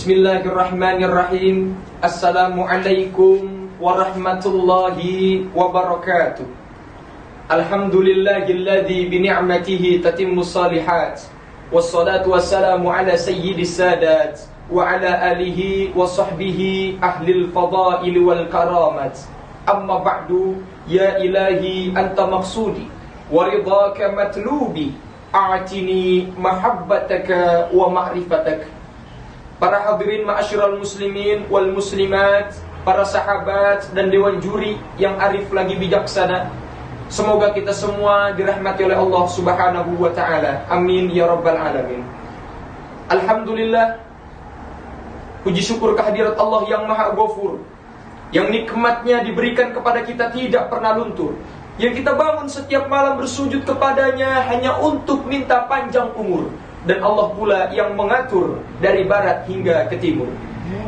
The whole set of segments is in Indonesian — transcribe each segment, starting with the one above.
Bismillahirrahmanirrahim. Assalamualaikum warahmatullahi wabarakatuh. Alhamdulillahilladzi bini'matihi tatimmus salihat. Wassalatu wassalamu ala sayyidis sadat wa ala alihi wa sahbihi ahlil fadail wal karamat. Amma ba'du, ya ilahi anta maqsudi wa ridhaka matlubi, a'tini mahabbataka wa ma'rifataka. Para hadirin ma'asyiral muslimin wal muslimat, para sahabat dan dewan juri yang arif lagi bijaksana, semoga kita semua dirahmati oleh Allah Subhanahu wa ta'ala. Amin ya rabbal alamin. Alhamdulillah, puji syukur kehadirat Allah yang maha ghafur, yang nikmatnya diberikan kepada kita tidak pernah luntur, yang kita bangun setiap malam bersujud kepadanya hanya untuk minta panjang umur. Dan Allah pula yang mengatur dari barat hingga ke timur,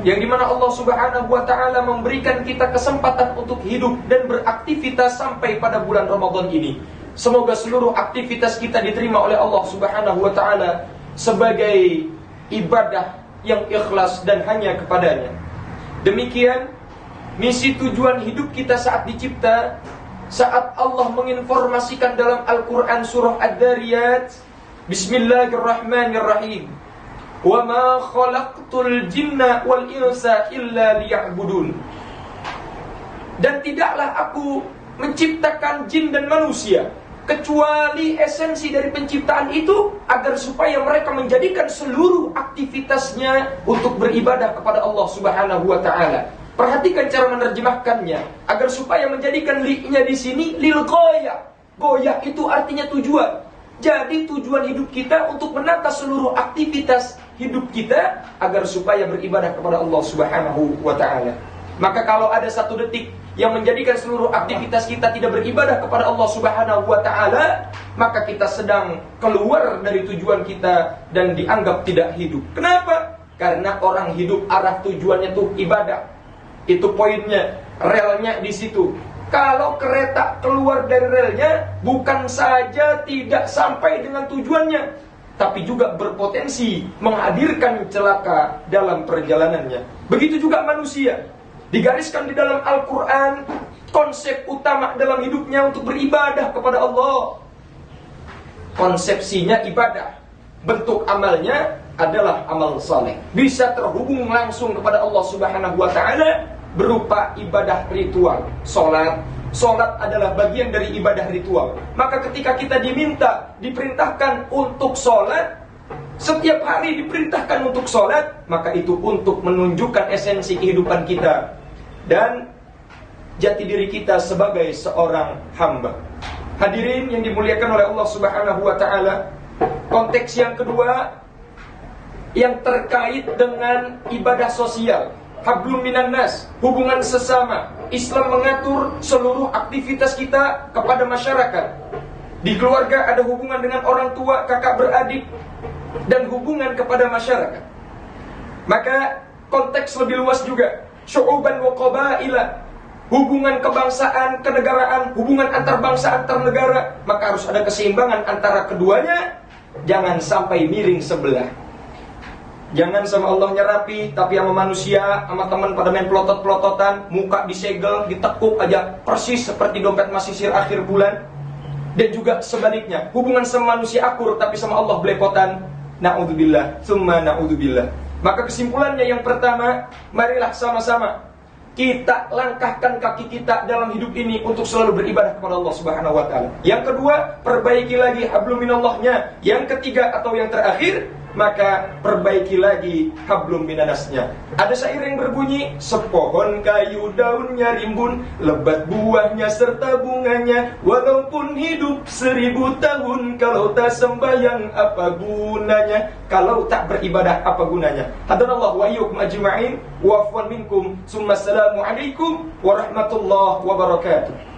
yang dimana Allah Subhanahu wa ta'ala memberikan kita kesempatan untuk hidup dan beraktivitas sampai pada bulan Ramadan ini. Semoga seluruh aktivitas kita diterima oleh Allah Subhanahu wa ta'ala sebagai ibadah yang ikhlas dan hanya kepadanya. Demikian misi tujuan hidup kita saat dicipta, saat Allah menginformasikan dalam Al-Quran surah Ad-Dariyat, Bismillahirrahmanirrahim. Wa ma khalaqtul jinna wal insa illa liya'budun. Dan tidaklah aku menciptakan jin dan manusia kecuali esensi dari penciptaan itu agar supaya mereka menjadikan seluruh aktivitasnya untuk beribadah kepada Allah Subhanahu wa ta'ala. Perhatikan cara menerjemahkannya agar supaya menjadikan li-nya di sini lil ghayah. Ghayah itu artinya tujuan. Jadi tujuan hidup kita untuk menata seluruh aktivitas hidup kita agar supaya beribadah kepada Allah Subhanahu wa ta'ala. Maka kalau ada satu detik yang menjadikan seluruh aktivitas kita tidak beribadah kepada Allah Subhanahu wa ta'ala, maka kita sedang keluar dari tujuan kita dan dianggap tidak hidup. Kenapa? Karena orang hidup arah tujuannya tuh ibadah. Itu poinnya, relnya di situ. Kalau kereta keluar dari relnya, bukan saja tidak sampai dengan tujuannya, tapi juga berpotensi menghadirkan celaka dalam perjalanannya. Begitu juga manusia. Digariskan di dalam Al-Quran, konsep utama dalam hidupnya untuk beribadah kepada Allah. Konsepsinya ibadah. Bentuk amalnya adalah amal saleh. Bisa terhubung langsung kepada Allah Subhanahu wa ta'ala berupa ibadah ritual. Solat adalah bagian dari ibadah ritual. Maka ketika kita diperintahkan untuk solat, setiap hari diperintahkan untuk solat, maka itu untuk menunjukkan esensi kehidupan kita dan jati diri kita sebagai seorang hamba. Hadirin yang dimuliakan oleh Allah Subhanahu wa ta'ala, konteks yang kedua yang terkait dengan ibadah sosial, hablum minan nas, hubungan sesama. Islam mengatur seluruh aktivitas kita kepada masyarakat. Di keluarga ada hubungan dengan orang tua, kakak beradik, dan hubungan kepada masyarakat. Maka konteks lebih luas juga, syu'uban wa qabaila, hubungan kebangsaan, kenegaraan, hubungan antar bangsa, antar negara. Maka harus ada keseimbangan antara keduanya. Jangan sampai miring sebelah. Jangan sama Allahnya rapi, tapi sama manusia, sama teman pada main pelotot-pelototan, muka disegel, ditekuk aja persis seperti dompet masisir akhir bulan. Dan juga sebaliknya, hubungan sama manusia akur, tapi sama Allah belepotan. Na'udzubillah, summa na'udzubillah. Maka kesimpulannya yang pertama, marilah sama-sama kita langkahkan kaki kita dalam hidup ini untuk selalu beribadah kepada Allah Subhanahu wa ta'ala. Yang kedua, perbaiki lagi hablum minallahnya. Yang ketiga atau yang terakhir, maka perbaiki lagi hablum minanasnya. Ada syair yang berbunyi, sepohon kayu daunnya rimbun, lebat buahnya serta bunganya, walaupun hidup 1000 tahun, kalau tak sembahyang apa gunanya, kalau tak beribadah apa gunanya. Hadanallahu wa iyyakum ajma'in, wa afwan minkum, summa assalamu alaikum warahmatullahi wabarakatuh.